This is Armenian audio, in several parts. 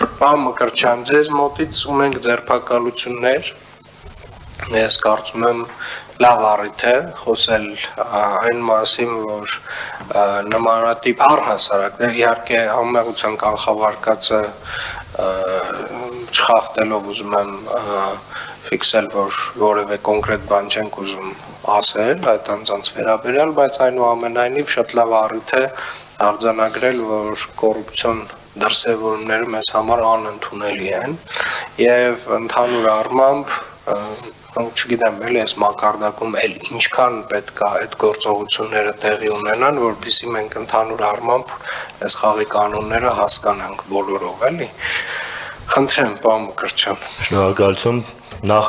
Պարոն Մկրտչյան, ձեզ մոտից ունենք ձերբակալություններ, ես կարծում եմ լավ առիթ է խոսել այն մասին, որ նմանատիպ առհասարակ, իհարկե համեմեղության կանխավարկածը չխախտելով ուզում եմ ֆիքսել, որ որևէ կոնկրետ բան չենք ուզում ասել այդ անձանց վերաբերյալ, բայց այնուամենայնիվ շատ լավ առիթ է արձանագրել, որ կոռուպցիոն դրսևորումները մեզ համար անընդունելի են եւ ընդհանուր առմամբ չգիտեմ, էլի այս մակարդակում էլ ինչքան պետք է այդ գործողությունները տեղի ունենան, որպեսզի մենք ընդհանուր առմամբ այս խաղի կանոնները հասկանանք բոլորով, էլի։ Խնդրեմ, պարոն Մկրտչյան։ Շնորհակալություն, նախ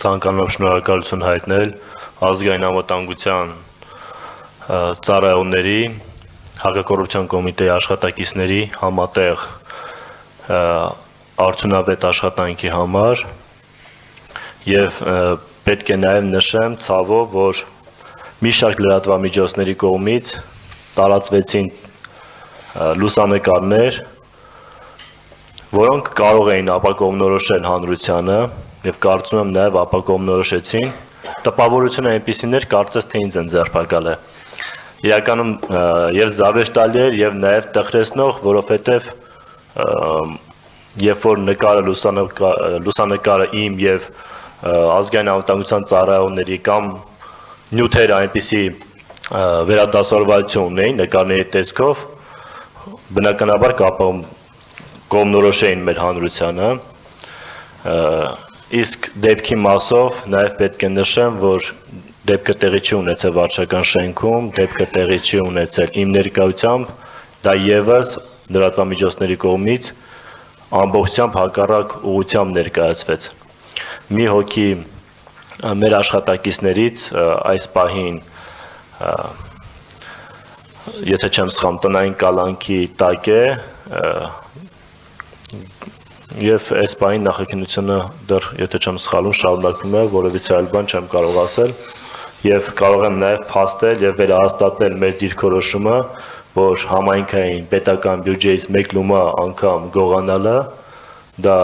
ցանկանում եմ շնորհակալություն հայտնել ազգային անվտանգության ծառայողների, հակակոռուպցիոն կոմիտեի աշխատակիցների համատեղ արդյունավետ աշխատանքի համար եւ պետք է նաեւ նշեմ ցավով, որ մի շարք լրատվամիջոցների կողմից տարածվեցին լուսանկարներ, որոնք կարող էին ապակողմնորոշել հանրությանը եւ կարծում եմ նաեւ ապակողմնորոշեցին, տպավորությունը այնպիսիներ կարծես թե ինձ են ձերբակալել։ Իրականում եւ զավեշտալի էր եւ նաեւ տխրեցնող, որովհետեւ երբ որ լուսանկարը իմ եւ ազգային անվտանգության ծառայողների կամ նյութերը այնպիսի վերադասավորվածություն ունեին նկարների տեսքով, բնականաբար կողմնորոշեին մեր հանրությանը, իսկ դեպքի մասով նաեւ պետք է նշեմ, որ դեպքը տեղի չի ունեցել վարչական շենքում, դեպքը տեղի չի ունեցել իմ ներկայությամբ, դա եւս լրատվամիջոցների կողմից ամբողջությամբ հակառակ ուղղությամբ ներկայացվեց։ Մի հոգի մեր աշխատակիցներից այս պահին, եթե չեմ սխալվում, տնային կալանքի տակ է եւ այս պահին նախաքննությունը դեռ, եթե չեմ սխալվում, շարունակվում է, որևիցե այլ բան չեմ կարող ասել եւ կարող եմ նաեւ փաստել եւ վերահաստատել մեր դիրքորոշումը, որ համայնքային պետական բյուջեից 1 լումա անգամ գողանալը դա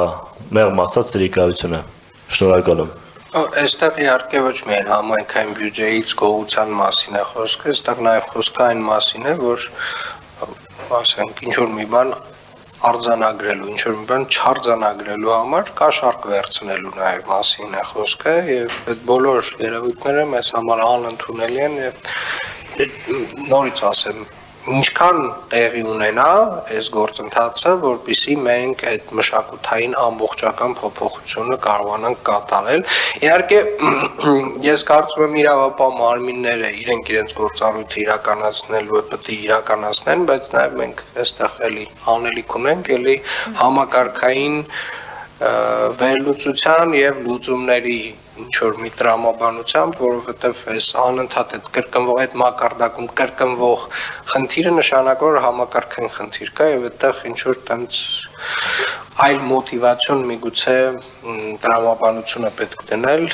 մեղմ ասած սրիկայություն է։ Շնորհակալ եմ։ Այստեղ իհարկե ոչ միայն համայնքային բյուջեից գողության մասին է խոսքը, այստեղ նաեւ խոսքը այն մասին է, որ ասենք ինչ որ մի բան արձանագրելու, ինչ որ մի բան չարձանագրելու համար կաշառք վերցնելու նաեւ մասին է խոսքը եւ այդ բոլոր երևույթները մեզ համար անընդունելի են եւ նորից ասեմ, ինչքան տեղի ունենա այս գործընթացը, որպեսզի մենք այդ մշակութային ամբողջական փոփոխությունը կարողանանք կատարել։ Իհարկե, ես կարծում եմ իրավապահ մարմինները իրենք իրենց գործառույթը իրականացնելու պետք է իրականացնեն, բայց նաև մենք այստեղ էլի անելիք ունենք, էլի համակարգային վերլուծության եւ լուծումների ինչ-որ մի տրամաբանությամբ, որովհետև այս անընդհատ այդ կրկնվող այդ մակարդակում կրկնվող խնդիրը նշանակում է համակարգային խնդիր կա եւ այդտեղ ինչ-որ տենց այլ մոտիվացիոն միգուցե տրամաբանությունը պետք դնել,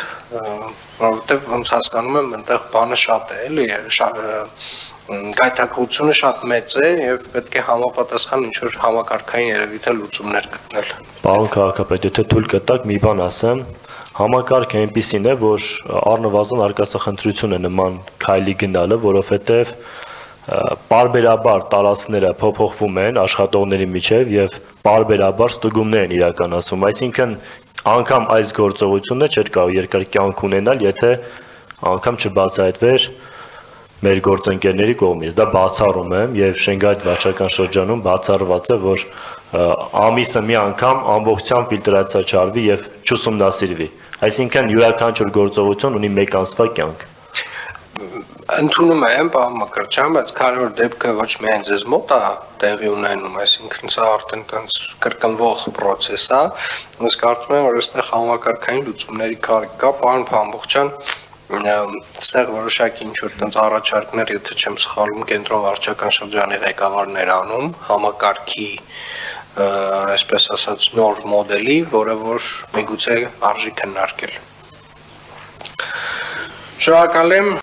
որովհետև ոնց հասկանում եմ, այնտեղ բանը շատ է, էլի գայթակղությունը շատ մեծ է եւ պետք է համապատասխան ինչ-որ համակարգային երևույթը լուծումներ գտնել։ Պարոն քաղաքապետ, եթե թույլ կտաք մի բան ասեմ, համակարգը այնպիսին է, որ առնվազն արկածախնդրություն է նման քայլի գնալը, որովհետև պարբերաբար տարածքները փոփոխվում են աշխատողների միջև եւ պարբերաբար ստուգումներ են իրականացվում, այսինքն անգամ այս գործողությունը չէր կարող երկար կյանք ունենալ, եթե անգամ չբացահայտվեր մեր գործընկերների կողմից։ Դա բացառում եմ եւ Շենգայիթ վարչական շրջանում բացառված է, որ ամիսը մի անգամ ամբողջությամբ ֆիլտրացիա չարվի եւ չուսումնասիրվի։ Այսինքն յուրաքանչյուր գործողություն ունի 1 ամսվա կյանք։ Ընդունում եմ, պարոն Մկրտչյան, բայց քանի որ դեպքը ոչ միայն ձեզ մոտ է տեղի ունենում, այսինքն սա արդեն տենց կրկնվող process է, ես կարծում եմ, որ այստեղ համակարգային լուծումների կարիք կա, պարոն Փամբոխյան, այստեղ որոշակի ինչ-որ տենց առաջարկներ, եթե չեմ սխալվում, կենտրոն վարչական շրջանի ղեկավարն էր անում, համակարգի այսպես ասած նոր մոդելի, որը որ միգուցե արժի քննարկել։ Շնորհակալ եմ